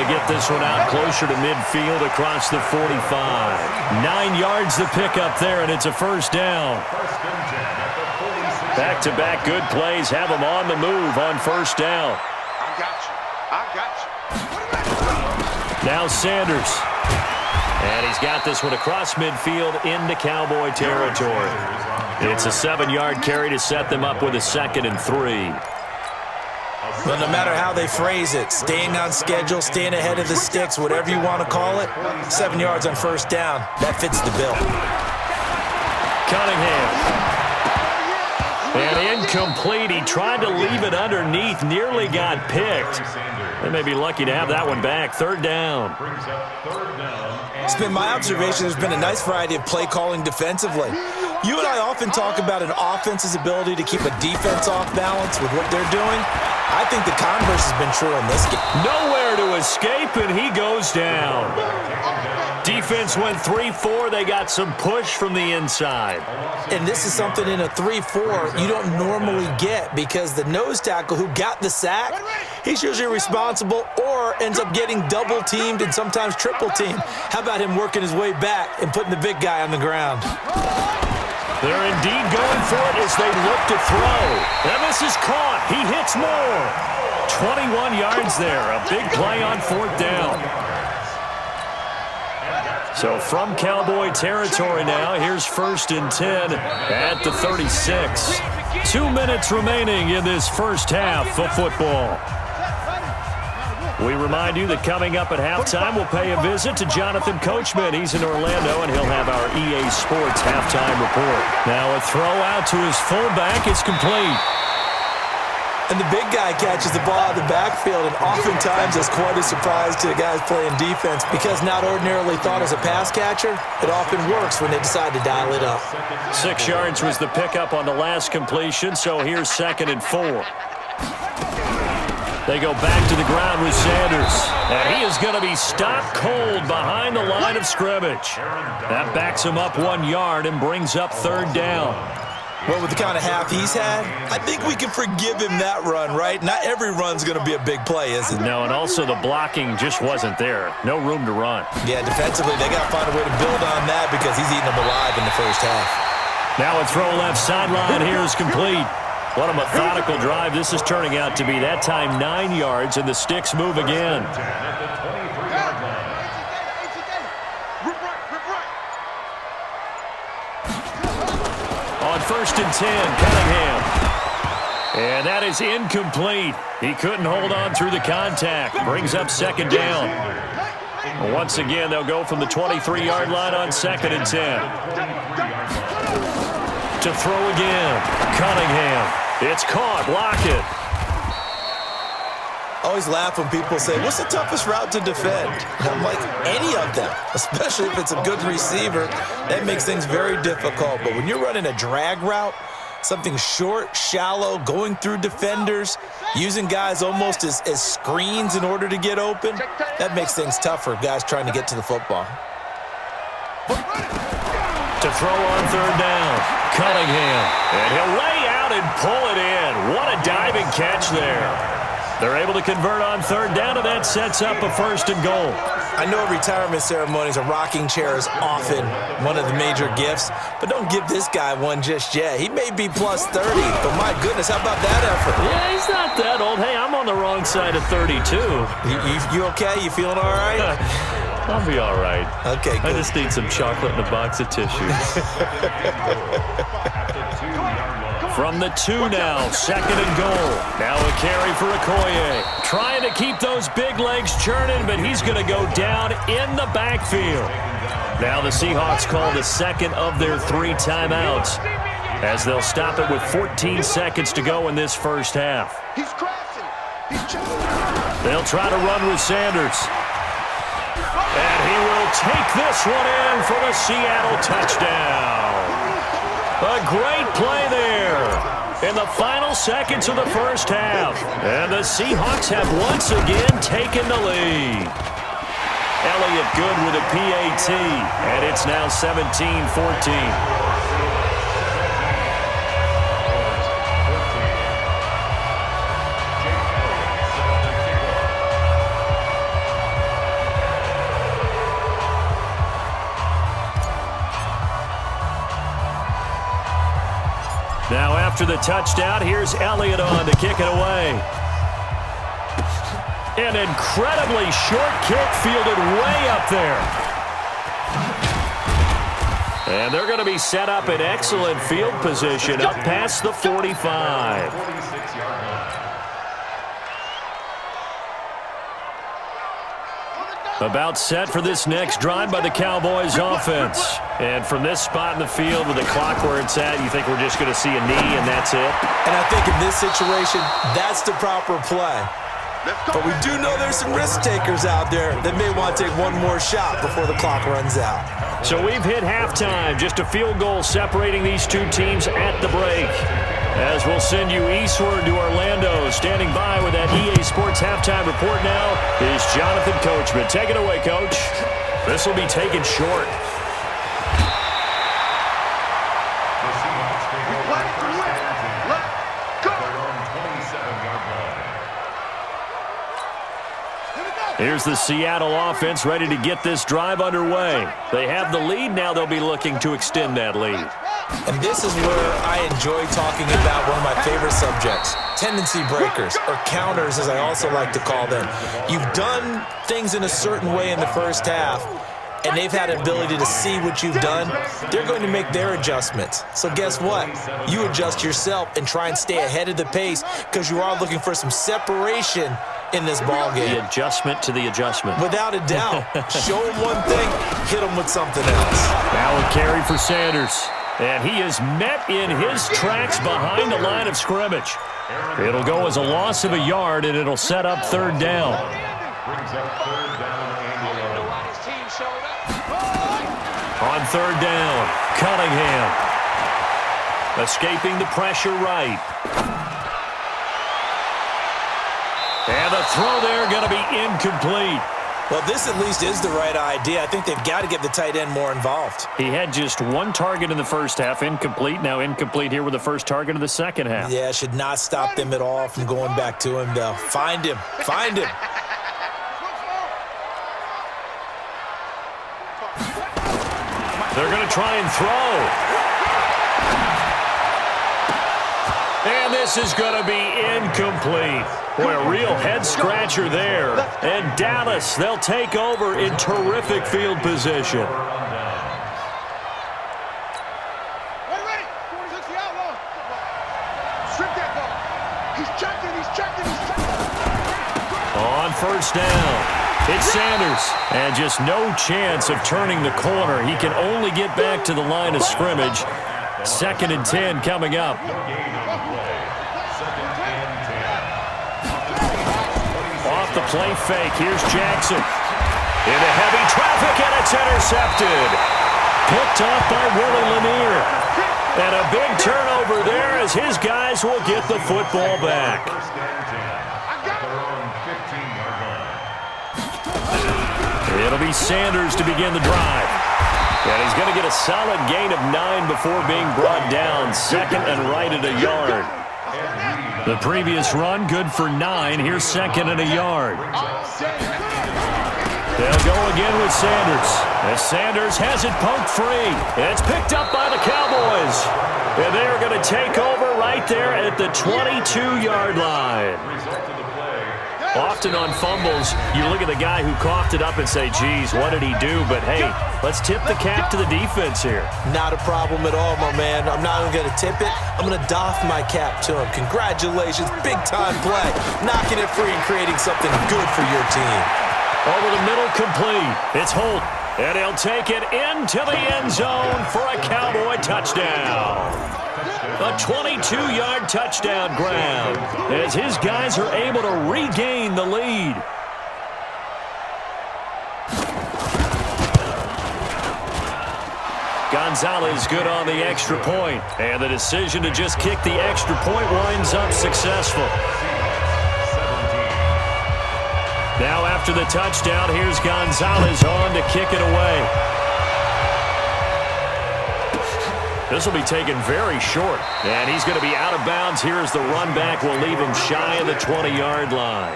get this one out closer to midfield across the 45. 9 yards to pick up there, and it's a first down. Back-to-back good plays have them on the move on first down. I got you. Now Sanders. And he's got this one across midfield into Cowboy territory. It's a 7-yard carry to set them up with a 2nd and 3. Well, no matter how they phrase it, staying on schedule, staying ahead of the sticks, whatever you want to call it, 7 yards on first down, that fits the bill. Cunningham. And incomplete. He tried to leave it underneath, nearly got picked. They may be lucky to have that one back. 3rd down. It's been my observation there's been a nice variety of play calling defensively. You and I often talk about an offense's ability to keep a defense off balance with what they're doing. I think the converse has been true in this game. Nowhere to escape, and he goes down. Defense went 3-4. They got some push from the inside. And this is something in a 3-4 you don't normally get because the nose tackle who got the sack, he's usually responsible or ends up getting double-teamed and sometimes triple-teamed. How about him working his way back and putting the big guy on the ground? They're indeed going for it as they look to throw. And this is caught. He hits more. 21 yards there. A big play on 4th down. So from Cowboy territory now, here's 1st and 10 at the 36. 2 minutes remaining in this first half of football. We remind you that coming up at halftime, we'll pay a visit to Jonathan Coachman. He's in Orlando, and he'll have our EA Sports halftime report. Now a throw out to his fullback. It's complete. And the big guy catches the ball out of the backfield, and oftentimes that's quite a surprise to the guys playing defense because not ordinarily thought as a pass catcher, it often works when they decide to dial it up. 6 yards was the pickup on the last completion, so here's 2nd and 4. They go back to the ground with Sanders. And he is going to be stopped cold behind the line of scrimmage. That backs him up 1 yard and brings up 3rd down. Well, with the kind of half he's had, I think we can forgive him that run, right? Not every run's going to be a big play, is it? No, and also the blocking just wasn't there. No room to run. Yeah, defensively, they got to find a way to build on that because he's eating them alive in the first half. Now a throw left sideline here is complete. What a methodical drive this is turning out to be. That time 9 yards, and the sticks move again. On 1st and 10, Cunningham. And that is incomplete. He couldn't hold on through the contact. Brings up 2nd down. Once again, they'll go from the 23-yard line on 2nd and 10. To throw again, Cunningham. It's caught. Block it. I always laugh when people say, what's the toughest route to defend? And I'm like, any of them, especially if it's a good receiver. That makes things very difficult. But when you're running a drag route, something short, shallow, going through defenders, using guys almost as screens in order to get open, that makes things tough for guys trying to get to the football. To throw on 3rd down, Cunningham. And he'll lay out and pull it in. What a diving catch there. They're able to convert on 3rd down, and that sets up a 1st and goal. I know at retirement ceremonies, a rocking chair is often one of the major gifts, but don't give this guy one just yet. He may be plus 30, but my goodness, how about that effort? Yeah, he's not that old. Hey, I'm on the wrong side of 32. You okay? You feeling all right? I'll be all right. Okay, good. I just need some chocolate and a box of tissues. From the 2 now, 2nd and goal. Now a carry for Okoye. Trying to keep those big legs churning, but he's going to go down in the backfield. Now the Seahawks call the 2nd of their 3 timeouts as they'll stop it with 14 seconds to go in this first half. They'll try to run with Sanders. And he will take this one in for the Seattle touchdown. A great play there in the final seconds of the first half. And the Seahawks have once again taken the lead. Elliott good with a PAT, and it's now 17-14. after the touchdown, here's Elliott on to kick it away. An incredibly short kick fielded way up there. And they're going to be set up in excellent field position up past the 45. About set for this next drive by the Cowboys offense. And from this spot in the field with the clock where it's at, you think we're just going to see a knee and that's it? And I think in this situation, that's the proper play. But we do know there's some risk takers out there that may want to take one more shot before the clock runs out. So we've hit halftime. Just a field goal separating these two teams at the break. As we'll send you eastward to Orlando. Standing by with that EA Sports halftime report now is Jonathan Coachman. Take it away, Coach. This will be taken short. Here's the Seattle offense ready to get this drive underway. They have the lead. Now they'll be looking to extend that lead. And this is where I enjoy talking about one of my favorite subjects, tendency breakers, or counters as I also like to call them. You've done things in a certain way in the first half, and they've had an ability to see what you've done. They're going to make their adjustments. So guess what? You adjust yourself and try and stay ahead of the pace because you are looking for some separation in this ball game. The adjustment to the adjustment. Without a doubt. Show him one thing, hit him with something else. Now a carry for Sanders. And he is met in his tracks behind the line of scrimmage. It'll go as a loss of a yard, and it'll set up third down. On third down, Cunningham. Escaping the pressure right. And the throw there going to be incomplete. Well, this at least is the right idea. I think they've got to get the tight end more involved. He had just one target in the first half, incomplete. Now incomplete here with the first target of the second half. Yeah, should not stop them at all from going back to him, though. Find him. Find him. They're going to try and throw. And this is going to be incomplete. Boy, a real head-scratcher there. And Dallas, they'll take over in terrific field position. On first down, it's Sanders. And just no chance of turning the corner. He can only get back to the line of scrimmage. 2nd and 10 coming up. Off the play fake, here's Jackson. Into heavy traffic, and it's intercepted. Picked off by Willie Lanier. And a big turnover there as his guys will get the football back. It'll be Sanders to begin the drive. And he's going to get a solid gain of 9 before being brought down. 2nd and right at a yard. The previous run, good for 9. Here's 2nd and a yard. They'll go again with Sanders. As Sanders has it poked free. It's picked up by the Cowboys. And they're going to take over right there at the 22-yard line. Often on fumbles, you look at the guy who coughed it up and say, geez, what did he do? But, hey, let's tip the cap to the defense here. Not a problem at all, my man. I'm not even going to tip it. I'm going to doff my cap to him. Congratulations. Big-time play. Knocking it free and creating something good for your team. Over the middle, complete. It's Holt. And he'll take it into the end zone for a Cowboy touchdown. A 22-yard touchdown grab as his guys are able to regain the lead. Gonzalez good on the extra point, and the decision to just kick the extra point winds up successful. Now after the touchdown, here's Gonzalez on to kick it away. This will be taken very short, and he's going to be out of bounds here as the run back will leave him shy of the 20-yard line.